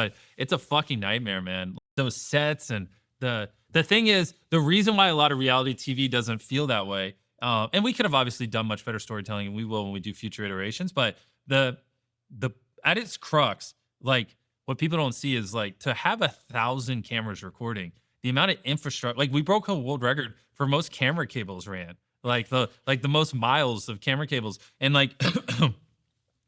But it's a fucking nightmare, man. Those sets and the thing is, the reason why a lot of reality TV doesn't feel that way, and we could have obviously done much better storytelling, and we will when we do future iterations. But the the at its crux, like what people don't see is like to have 1,000 cameras recording, the amount of infrastructure. Like we broke a world record for most camera cables ran, like the most miles of camera cables, and like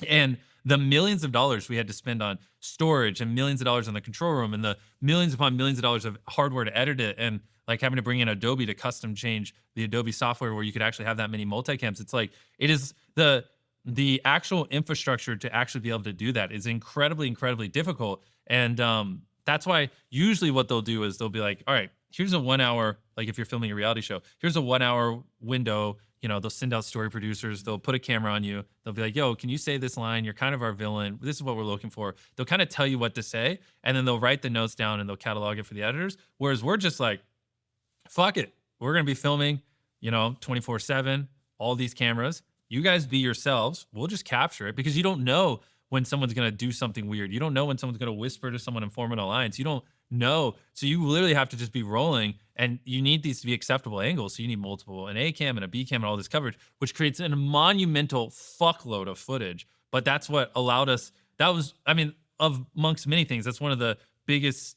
and the millions of dollars we had to spend on storage and millions of dollars on the control room and the millions upon millions of dollars of hardware to edit it and like having to bring in Adobe to custom change the Adobe software where you could actually have that many multicams. It's like it is the actual infrastructure to actually be able to do that is incredibly, incredibly difficult. And that's why usually what they'll do is they'll be like, all right, here's a 1 hour, like if you're filming a reality show, here's a 1 hour window. They'll send out story producers, they'll put a camera on you, they'll be like, yo, can you say this line? You're kind of our villain. This is what we're looking for. They'll kind of tell you what to say, and then they'll write the notes down and they'll catalog it for the editors. Whereas we're just like, fuck it. We're going to be filming, 24/7, all these cameras. You guys be yourselves. We'll just capture it because you don't know when someone's going to do something weird. You don't know when someone's going to whisper to someone and form an alliance. You don't know. So you literally have to just be rolling, and you need these to be acceptable angles. So you need multiple, an A cam and a B cam and all this coverage, which creates a monumental fuckload of footage. But that's what allowed us. That was, I mean, of amongst many things, that's one of the biggest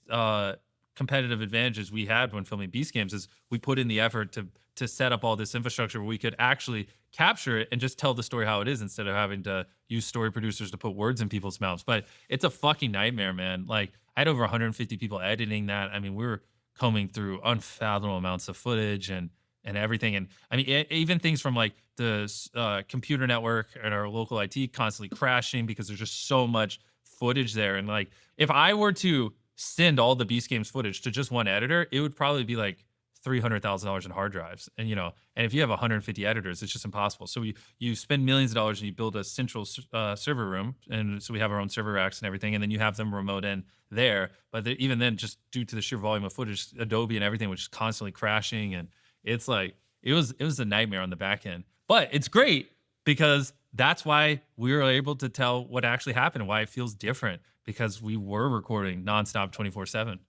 competitive advantages we had when filming Beast Games is we put in the effort to set up all this infrastructure where we could actually capture it and just tell the story how it is instead of having to use story producers to put words in people's mouths. But it's a fucking nightmare, man. Like I had over 150 people editing that. I mean, we were combing through unfathomable amounts of footage and everything. And I mean, even things from like the computer network and our local IT constantly crashing because there's just so much footage there. And like, if I were to send all the Beast Games footage to just one editor, it would probably be like $300,000 in hard drives. And and if you have 150 editors, it's just impossible. So you spend millions of dollars and you build a central server room, and so we have our own server racks and everything, and then you have them remote in there. But even then, just due to the sheer volume of footage, Adobe and everything was just constantly crashing, and it's like it was a nightmare on the back end. But it's great because that's why we were able to tell what actually happened and why it feels different because we were recording nonstop 24/7.